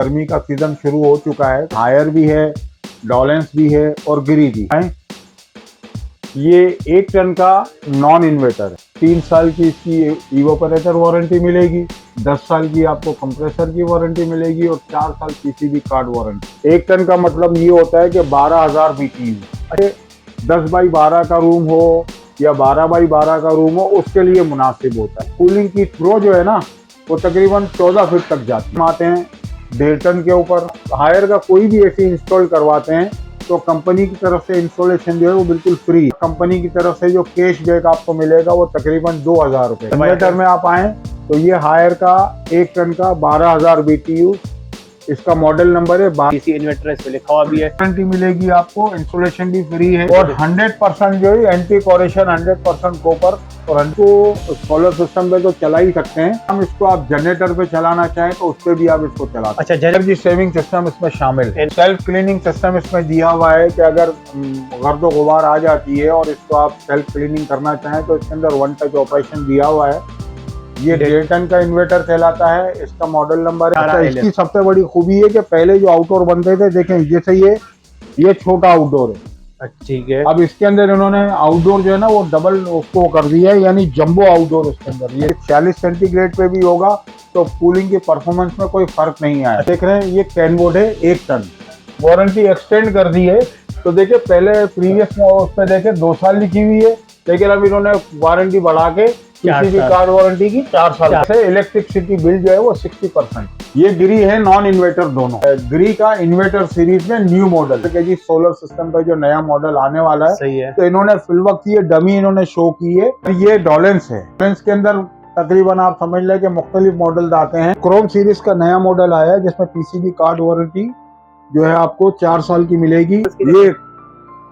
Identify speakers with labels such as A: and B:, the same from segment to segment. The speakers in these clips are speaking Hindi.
A: गर्मी का सीजन शुरू हो चुका है। हायर भी है, डॉलेंस भी है और गिरी भी है। ये 1 टन का नॉन इन्वर्टर है। 3 साल की इसकी इवोपरेटर वारंटी मिलेगी, 10 साल की आपको कंप्रेसर की वारंटी मिलेगी और 4 साल पीसीबी कार्ड वारंटी। 1 टन का मतलब ये होता है कि 12,000 BTU। अरे 10 बाई 12 का रूम हो या 12 बाई 12 का रूम हो, उसके लिए मुनासिब होता है। कूलिंग की थ्रो जो है ना, वो तकरीबन 14 फीट तक जाती है। आते हैं 1.5 टन के ऊपर। हायर का कोई भी ऐसी इंस्टॉल करवाते हैं तो कंपनी की तरफ से इंस्टॉलेशन जो है वो बिल्कुल फ्री। कंपनी की तरफ से जो कैश बैक आपको मिलेगा वो तकरीबन 2,000 रुपए। इन्वर्टर में आप आए तो ये हायर का 1 टन का 12,000 BTU, इसका मॉडल नंबर है।
B: इसी इन्वर्टर इस पे लिखा हुआ भी है।
A: वारंटी मिलेगी आपको, इंस्टॉलेशन भी फ्री है और 100% जो है एंटी कोरेशन, 100% कॉपर। और हमको सोलर सिस्टम पे तो चला ही सकते हैं हम इसको। आप जनरेटर पे चलाना चाहें तो उस पे भी आप इसको चला सकते हैं।
B: अच्छा,
A: एनर्जी सेविंग सिस्टम इसमें शामिल है। सेल्फ क्लीनिंग सिस्टम इसमें दिया हुआ है कि अगर गर्दो गुबार आ जाती है और इसको आप सेल्फ क्लीनिंग करना चाहें तो इसके अंदर 1 टच ऑपरेशन दिया हुआ है। ये 1.5 टन का इन्वर्टर कहलाता है। इसका मॉडल नंबर है। अच्छा, इसकी सबसे बड़ी खूबी है कि पहले जो आउटडोर बनते थे, देखें जैसे ये छोटा आउटडोर है,
B: ठीक है।
A: अब इसके अंदर इन्होंने आउटडोर जो है ना वो डबल उसको कर दिया है, यानी जंबो आउटडोर इसके अंदर। ये 40 सेंटीग्रेड पे भी होगा तो कूलिंग की परफॉर्मेंस में कोई फर्क नहीं आया। देख रहे हैं ये कैनवुड है 1 टन। वारंटी एक्सटेंड कर दी है। तो देखिए पहले प्रीवियस उसमें देखे 2 साल लिखी हुई है, लेकिन अब इन्होंने वारंटी बढ़ा के किसी भी कार्ड वारंटी की 4 साल से। इलेक्ट्रिसिटी बिल जो है वो 60%। ये गिरी है नॉन इन्वर्टर दोनों। गिरी का इन्वर्टर सीरीज में न्यू मॉडल है जी, सोलर सिस्टम पे जो नया मॉडल आने वाला है।
B: सही है।
A: तो इन्होंने फिलवक की डमी इन्होंने शो की है। ये डॉलेंस है। डॉलेंस के अंदर तकरीबन आप समझ लें कि मुख्तलिफ मॉडल आते हैं। क्रोम सीरीज का नया मॉडल आया है जिसमें पीसीबी कार्ड वारंटी जो है आपको 4 साल की मिलेगी। ये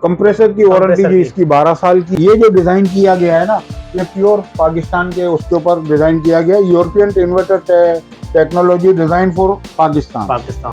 A: कंप्रेसर की वारंटी जी इसकी 12 साल की। ये जो डिजाइन किया गया है ना, ये प्योर पाकिस्तान के उसके ऊपर डिजाइन किया गया। European inverter technology design for Pakistan.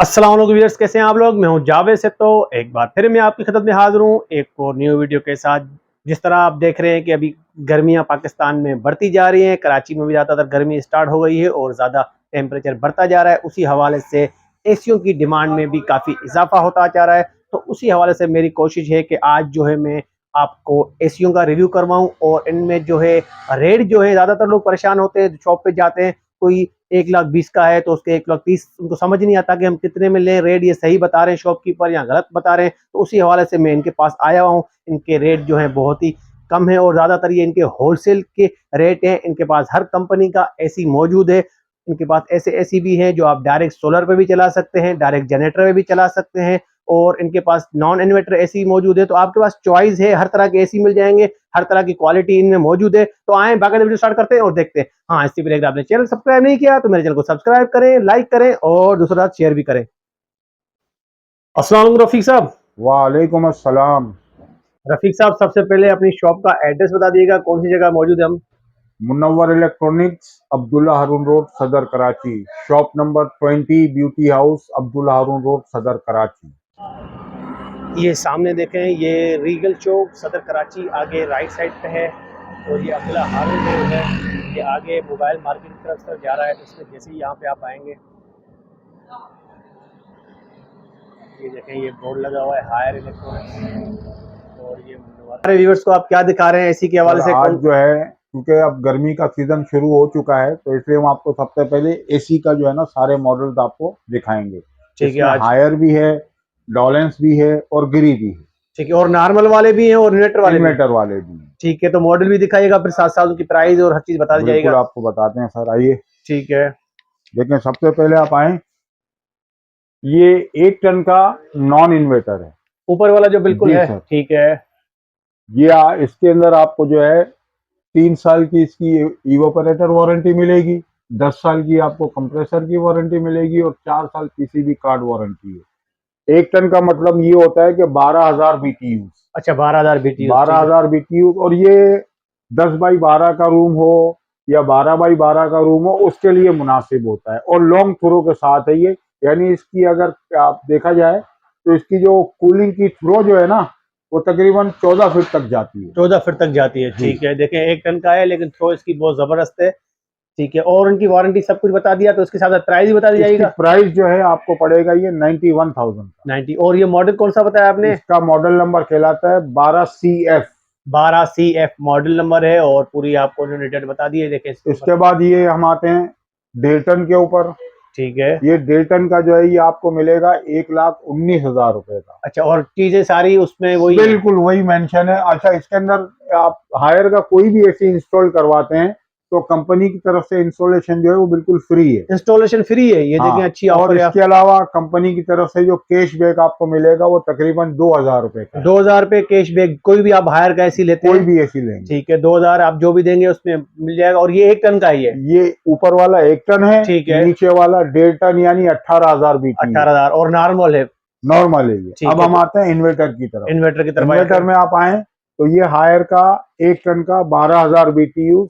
B: अस्सलाम वालेकुम व्यूअर्स, कैसे हैं आप लोग। मैं हूं जावेद से। तो एक बार फिर मैं आपकी खिदमत में हाजिर हूं एक और न्यू वीडियो के साथ। जिस तरह आप देख रहे हैं कि अभी गर्मियां पाकिस्तान में बढ़ती जा रही हैं, कराची में भी ज़्यादातर गर्मी स्टार्ट हो गई है और ज़्यादा टेम्परेचर बढ़ता जा रहा है। उसी हवाले से एसियों की डिमांड में भी काफ़ी इजाफा होता जा रहा है। तो उसी हवाले से मेरी कोशिश है कि आज जो है मैं आपको एसियों का रिव्यू करवाऊं और इनमें जो है रेट जो है, ज़्यादातर लोग परेशान होते हैं, शॉप पे जाते हैं, कोई 1,20,000 का है तो उसके 1,30,000 उनको समझ नहीं आता कि हम कितने में लें। रेट ये सही बता रहे हैं शॉपकीपर या गलत बता रहे हैं। तो उसी हवाले से मैं इनके पास आया हूँ। इनके रेट जो है बहुत ही कम है और ज़्यादातर ये इनके होलसेल के रेट हैं। इनके पास हर कंपनी का एसी मौजूद है। इनके पास ऐसे एसी भी हैं जो आप डायरेक्ट सोलर पे भी चला सकते हैं, डायरेक्ट जनरेटर पे भी चला सकते हैं, और इनके पास नॉन इन्वर्टर एसी मौजूद है। तो आपके पास चॉइस है, हर तरह के एसी मिल जाएंगे, हर तरह की क्वालिटी इनमें मौजूद है। तो आए बाकायदा वीडियो स्टार्ट करते हैं और देखते हैं। हाँ, इससे पहले अगर आपने चैनल सब्सक्राइब नहीं किया तो मेरे चैनल को सब्सक्राइब करें, लाइक करें और दूसरा शेयर भी करें। अस्सलाम वालेकुम रफीक साहब।
A: वालेकुम अस्सलाम।
B: रफीक साहब, सबसे पहले अपनी शॉप का एड्रेस बता दीजिएगा, कौन सी जगह मौजूद है हम।
A: Munawwar electronics, Abdullah Haroon road, Saddar Karachi. Shop number 20, beauty house, Abdullah Haroon road, Saddar Karachi.
B: ये सामने देखें, ये रीगल चौक सदर कराची आगे राइट साइड पे है और ये अब्दुल्ला हारून रोड है। ये आगे मोबाइल मार्केट की तरफ से जा रहा है। तो इसमें जैसे ही यहाँ पे आप आएंगे, ये देखें, ये बोर्ड लगा हुआ है हायर इलेक्ट्रॉनिक्स। और ये हमारे व्यूअर्स को आप क्या दिखा रहे हैं इसी के हवाले से।
A: आज जो है क्योंकि अब गर्मी का सीजन शुरू हो चुका है तो इसलिए हम आपको सबसे पहले एसी का जो है ना सारे मॉडल्स आपको दिखाएंगे।
B: ठीक है।
A: इसमें
B: आज
A: हायर भी है, डॉलेंस भी है और गिरी भी है।
B: ठीक है, और नॉर्मल वाले भी हैं और इन्वर्टर वाले भी हैं।
A: इन्वर्टर वाले भी हैं।
B: ठीक है, तो मॉडल भी दिखाइएगा, फिर साथ साथ उनकी प्राइस और हर चीज बता
A: बिल्कुल
B: दीजिएगा।
A: आपको बताते हैं सर, आइए।
B: ठीक है।
A: देखें, सबसे पहले आप आए, ये 1 टन का नॉन इन्वर्टर है।
B: ऊपर वाला जो बिल्कुल
A: जी
B: है,
A: सर।
B: ठीक है।
A: इसके अंदर आपको जो है 3 साल की इसकी इवोपरेटर वारंटी मिलेगी, 10 साल की आपको कंप्रेसर की वारंटी मिलेगी और 4 साल पीसीबी कार्ड वारंटी है। 1 टन का मतलब ये होता है कि 12,000 BTU।
B: अच्छा, 12,000 BTU।
A: 12,000 BTU। और ये 10 बाई 12 का रूम हो या 12 बाई 12 का रूम हो, उसके लिए मुनासिब होता है और लॉन्ग थ्रो के साथ है ये। यानी इसकी अगर आप देखा जाए तो इसकी जो कूलिंग की थ्रो जो है ना वो तकरीबन 14 फीट तक जाती है।
B: 14 फीट तक जाती है। ठीक है, देखें 1 टन का है लेकिन थ्रो इसकी बहुत जबरदस्त है। ठीक है, और उनकी वारंटी सब कुछ बता दिया, तो उसके साथ प्राइस भी बता दी
A: इसकी
B: जाएगा।
A: प्राइस जो है आपको पड़ेगा ये 91,000 का।
B: 90। और ये मॉडल कौन सा बताया आपने?
A: इसका मॉडल नंबर कहलाता है 12CF।
B: 12CF मॉडल नंबर है, और पूरी आपको जो डिटेल बता दी है, देखें इसके ऊपर।
A: इसके बाद ये हम आते हैं डेल्टन के ऊपर।
B: ठीक है।
A: ये डेल्टन का जो है ये आपको मिलेगा 1,19,000 रुपए का।
B: अच्छा, और चीजें सारी उसमें वही है?
A: बिल्कुल वही मेंशन है। अच्छा, इसके अंदर आप हायर का कोई भी ऐसे इंस्टॉल करवाते हैं तो कंपनी की तरफ से इंस्टॉलेशन जो है वो बिल्कुल फ्री है।
B: इंस्टॉलेशन फ्री है, ये
A: हाँ,
B: देखें अच्छी
A: और
B: ऑफर है।
A: इसके अलावा कंपनी की तरफ से जो कैशबैक आपको मिलेगा वो तकरीबन 2,000 रुपए का है।
B: 2000 रुपए कैशबैक, कोई भी आप हायर का ऐसी लेते
A: कोई
B: हैं?
A: भी ऐसी लेंगे।
B: ठीक है, 2000 आप जो भी देंगे उसमें मिल जाएगा। और ये 1 टन का ही है?
A: ये ऊपर वाला 1 टन है,
B: ठीक है।
A: नीचे वाला 1.5 टन यानी 18,000 BT
B: 18,000, और नॉर्मल है?
A: नॉर्मल है ये।
B: ठीक
A: अब
B: है।
A: हम आते हैं इन्वर्टर की तरफ।
B: इन्वर्टर की तरफ
A: इन्वर्टर में आप आए तो ये हायर का 1 टन का 12,000 BTU।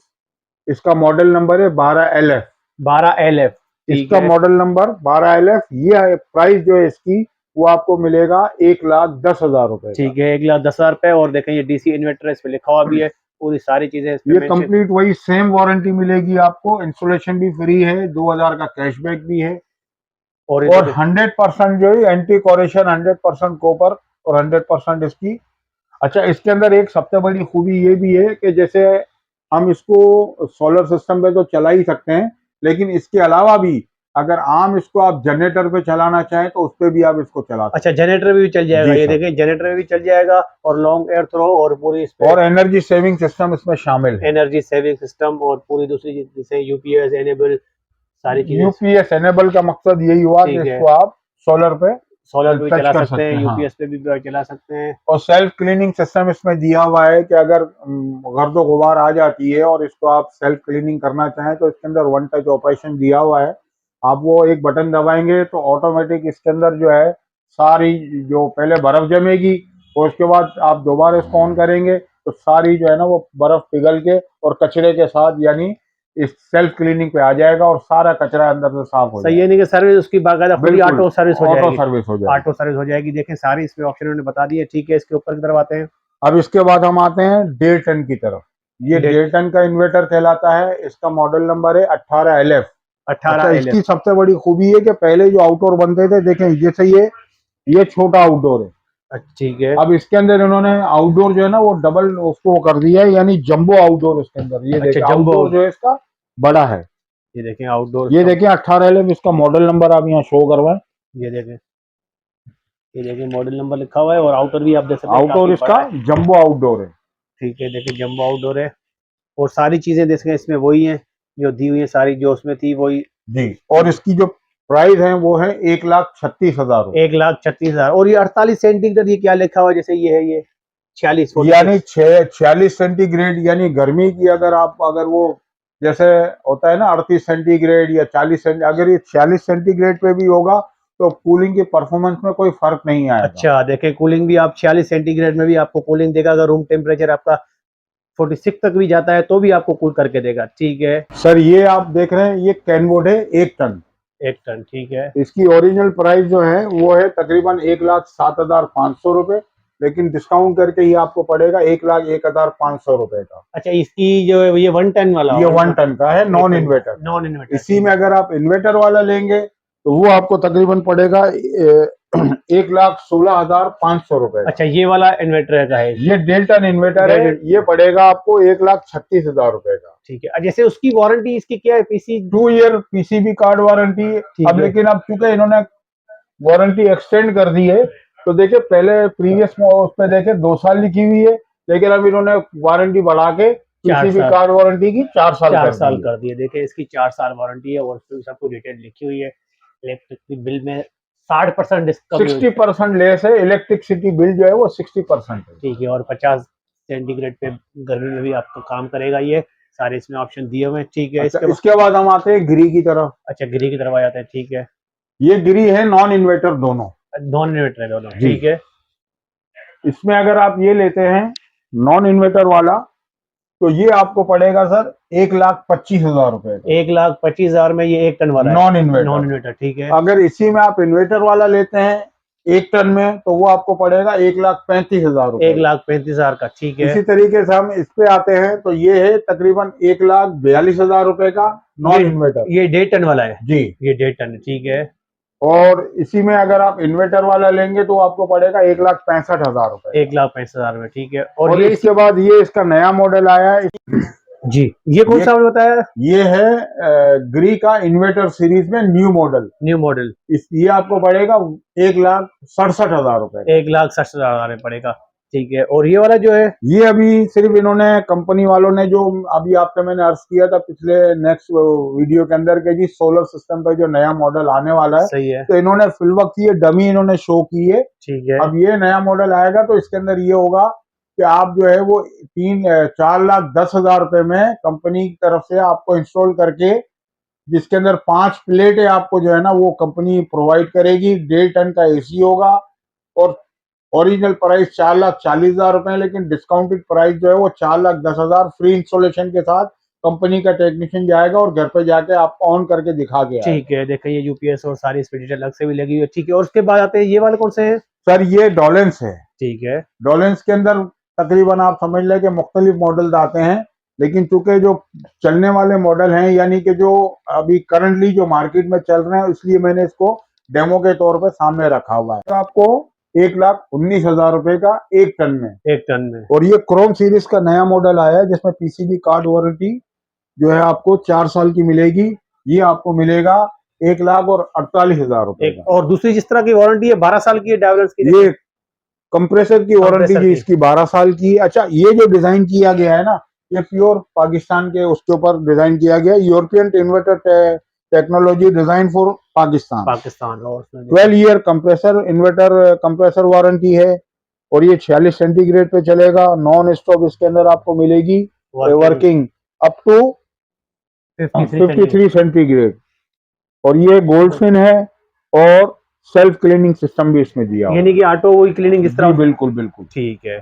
A: इसका मॉडल नंबर है 12LF।
B: 12LF।
A: इसका मॉडल नंबर 12LF। ये प्राइस जो है इसकी वो आपको मिलेगा 1,10,000 रुपए।
B: ठीक है, 1,10,000 रुपए। और देखें ये DC इन्वर्टर है, इस पे लिखा हुआ भी है, पूरी सारी चीजें इस पे
A: ये
B: मेंशन।
A: कंप्लीट वही सेम वारंटी मिलेगी आपको। इंस्टॉलेशन भी फ्री है, 2,000 का कैशबैक भी है,
B: और
A: और 100% जो है एंटी कोरेशन, 100% कॉपर और 100% इसकी। अच्छा, इसके अंदर एक सबसे बड़ी खूबी ये भी है कि जैसे हम इसको सोलर सिस्टम पे तो चला ही सकते हैं, लेकिन इसके अलावा भी अगर आम इसको आप जनरेटर पे चलाना चाहें तो उस पे भी आप इसको चला सकते
B: अच्छा, जनरेटर भी चल जाएगा?
A: जी
B: ये
A: सर।
B: देखें, जनरेटर में भी चल जाएगा, और लॉन्ग एयर थ्रो, और पूरी इस
A: हैं।
B: पे
A: और एनर्जी सेविंग सिस्टम इसमें शामिल है।
B: एनर्जी सेविंग सिस्टम, और पूरी दूसरी चीज जैसे UPS एनेबल, सारी चीजें।
A: यूपीएस एनेबल का मकसद यही हुआ कि
B: ठीक है,
A: इसको आप सोलर पे
B: सोलर पे भी
A: टच
B: चला
A: कर
B: सकते हैं,
A: हाँ।
B: UPS पे भी चला सकते हैं।
A: और सेल्फ क्लीनिंग सिस्टम इसमें दिया हुआ है कि अगर गर्द गुबार आ जाती है और इसको आप सेल्फ क्लीनिंग करना चाहें तो इसके अंदर वन टच ऑपरेशन दिया हुआ है। आप वो एक बटन दबाएंगे तो ऑटोमेटिक इसके अंदर जो है सारी जो पहले बर्फ जमेगी, और उसके बाद आप दोबारा इसको ऑन करेंगे तो सारी जो है ना वो बर्फ पिघल के और कचरे के साथ यानी इस सेल्फ क्लीनिंग पे आ जाएगा और सारा कचरा अंदर से साफ हो
B: सही
A: जाएगा।
B: है, नहीं कि सर्विस उसकी बाकायदा पूरी ऑटो सर्विस हो
A: ऑटो
B: जाएगी।
A: सर्विस हो जाएगी।
B: ऑटो सर्विस हो जाएगी। देखें सारी इसमें ऑप्शन उन्होंने बता दिए। ठीक है, इसके ऊपर की तरफ आते हैं।
A: अब इसके बाद हम आते हैं 1.5 टन की तरफ। ये 1.5 टन का इन्वर्टर कहलाता है। इसका मॉडल नंबर है 18LF। अच्छा,
B: 18LF।
A: इसकी सबसे बड़ी खूबी है कि पहले जो आउटडोर बनते थे, देखें जैसे ये छोटा आउटडोर है।
B: ठीक है।
A: अब इसके अंदर इन्होंने आउटडोर जो है ना वो डबल उसको कर दिया है, यानी जंबो आउटडोर इसके अंदर। ये
B: अच्छा,
A: देखिए
B: जंबो
A: आउटडोर जो है इसका बड़ा है।
B: ये देखें आउटडोर।
A: ये देखिए 18LF। इसका मॉडल नंबर आप यहाँ शो करवाएं।
B: ये देखें, ये देखिए मॉडल नंबर लिखा हुआ है, और आउटर भी आप देख सकते हैं
A: आउटडोर
B: काफी
A: इसका
B: बड़ा है।
A: जंबो आउटडोर है।
B: ठीक है, देखिए जंबो आउटडोर है, और सारी चीजें देखें इसमें वही हैं जो दी हुई है, सारी जो उसमें थी वही।
A: जी, और इसकी जो प्राइस है वो है 1,36,000 रुपए।
B: 1,36,000। और ये 48 सेंटीग्रेड, ये क्या लिखा हुआ है? जैसे ये है, ये 46
A: यानी 46 सेंटीग्रेड यानी गर्मी की। अगर वो जैसे होता है ना 38 सेंटीग्रेड या 40 सेंटी, अगर ये 46 सेंटीग्रेड पे भी होगा तो कूलिंग की परफॉर्मेंस में कोई फर्क नहीं आएगा।
B: अच्छा, देखें कूलिंग भी आप 46 सेंटीग्रेड में भी आपको कूलिंग देगा। अगर रूम टेम्परेचर आपका 46 तक भी जाता है तो भी आपको कूल करके देगा। ठीक है
A: सर, ये आप देख रहे हैं ये कैनवुड है 1 टन।
B: 1 टन। ठीक है।
A: इसकी ओरिजिनल प्राइस जो है वो है तकरीबन 1,07,500 रुपए, लेकिन डिस्काउंट करके ही आपको पड़ेगा 1,01,500 रुपए का।
B: अच्छा, इसकी जो है ये 1 टन वाला
A: ये 1 टन का है, नॉन इन्वर्टर।
B: Non inverter.
A: इसी में अगर आप इन्वर्टर वाला लेंगे तो वो आपको तकरीबन पड़ेगा 1,16,500 रुपए का।
B: अच्छा, ये वाला इन्वर्टर का है?
A: ये 1.5 टन इन्वर्टर है, ये पड़ेगा आपको 1,36,000 रुपए का।
B: ठीक है। जैसे उसकी वारंटी इसकी क्या है? PC
A: 2 year PCB card warranty. अब लेकिन अब चूंकि इन्होंने वारंटी एक्सटेंड कर दी है तो देखिए पहले प्रीवियस उस पे देखे 2 साल लिखी हुई है, लेकिन अब इन्होंने वारंटी बढ़ा के पीसीबी कार्ड वारंटी की 4 साल
B: कर दी है। देखिए इसकी 4 साल वारंटी है, और उसमें सबको डिटेल लिखी हुई है। इलेक्ट्रिक बिल में 60% डिस्काउंट,
A: 60% लेस है। इलेक्ट्रिसिटी बिल जो है वो 60% है।
B: ठीक है। और 50 सेंटीग्रेड पे गर्मी में भी आपको काम करेगा ये। सारे इसमें ऑप्शन दिए हुए हैं। ठीक है।
A: अच्छा, इसके बाद हम आते हैं गिरी की तरफ।
B: अच्छा, गिरी की तरफ आ जाते हैं। ठीक है।
A: ये गिरी है नॉन इन्वर्टर दोनों।
B: नॉन इन्वर्टर है दोनों।
A: जी।
B: ठीक है।
A: इसमें अगर आप ये लेते हैं नॉन इन्वर्टर वाला तो ये आपको पड़ेगा सर 1,25,000 रुपए का।
B: 1,25,000 में ये 1 टन वाला
A: नॉन इन्वर्टर।
B: Non inverter. ठीक है।
A: अगर इसी में आप इन्वर्टर वाला लेते हैं 1 टन में, तो वो आपको पड़ेगा 1,35,000 रुपए।
B: 1,35,000 का, ठीक है।
A: इसी तरीके से हम इस पे आते हैं तो ये है तकरीबन 1,42,000 रुपए का नॉन इन्वर्टर।
B: ये 1.5 टन वाला है
A: जी।
B: ये 1.5 टन, ठीक है।
A: और इसी में अगर आप इन्वर्टर वाला लेंगे तो आपको पड़ेगा 1,65,000 रुपए।
B: 1,65,000 में, ठीक है।
A: और इसके बाद ये इसका नया मॉडल आया है
B: जी, ये कौन सा आपने बताया?
A: ये है ग्री का इन्वर्टर सीरीज में न्यू मॉडल। ये आपको पड़ेगा 1,67,000 रुपए।
B: 1,67,000 में पड़ेगा, ठीक है। और ये वाला जो है,
A: ये अभी सिर्फ इन्होंने कंपनी वालों ने जो अभी आपसे मैंने अर्ज किया था पिछले नेक्स्ट वीडियो के अंदर के जी सोलर सिस्टम का जो नया मॉडल आने वाला है,
B: सही है,
A: तो इन्होंने फिलवक्त ये डमी इन्होंने शो की है,
B: ठीक है।
A: अब ये नया मॉडल आएगा तो इसके अंदर ये होगा कि आप जो है वो 4,10,000 रुपए में कंपनी की तरफ से आपको इंस्टॉल करके, जिसके अंदर 5 प्लेटें आपको जो है ना वो कंपनी प्रोवाइड करेगी। 1.5 टन का एसी होगा और ओरिजिनल प्राइस 4,40,000 रुपए है, लेकिन डिस्काउंटेड प्राइस जो है वो 4,10,000 फ्री इंस्टॉलेशन के साथ कंपनी का टेक्नीशियन जाएगा और घर पे जाके आपको ऑन करके दिखा के आएगा।
B: ठीक है, देखिए ये यूपीएस और सारी इसमें डिटेल अलग से भी लगी हुई है, ठीक है। और उसके बाद आते हैं ये वाले कौन से हैं?
A: सर ये डोलेंस है।
B: ठीक है,
A: डोलेंस के अंदर तकरीबन आप समझ लें कि मुख्तलिफ मॉडल आते हैं, लेकिन चूंकि जो चलने वाले मॉडल हैं यानी कि जो अभी करंटली जो मार्केट में चल रहे हैं, इसलिए मैंने इसको डेमो के तौर पर सामने रखा हुआ है। तो आपको 1,19,000 रुपए का 1 टन में।
B: 1 टन में।
A: और ये क्रोम सीरीज का नया मॉडल आया है जिसमें पीसीबी कार्ड वारंटी जो है आपको 4 साल की मिलेगी। ये आपको मिलेगा 1,48,000 रुपए का।
B: और दूसरी जिस तरह की वारंटी है 12 साल की है डायवर्स की,
A: ये कंप्रेसर की वारंटी जी इसकी 12 साल की। अच्छा, ये जो डिजाइन किया गया है ना, ये प्योर पाकिस्तान के उसके ऊपर डिजाइन किया गया है। European inverter technology design for Pakistan.
B: और
A: 12 year compressor inverter compressor warranty है और ये 46 सेंटीग्रेड पे चलेगा। नॉन स्टॉप इसके अंदर आपको मिलेगी वर्किंग अप टू 53 सेंटीग्रेड। और ये गोल्डफिन है और सेल्फ क्लीनिंग सिस्टम भी इसमें दिया हुआ है।
B: यानी कि ऑटो क्लीनिंग इस तरह।
A: बिल्कुल बिल्कुल,
B: ठीक है।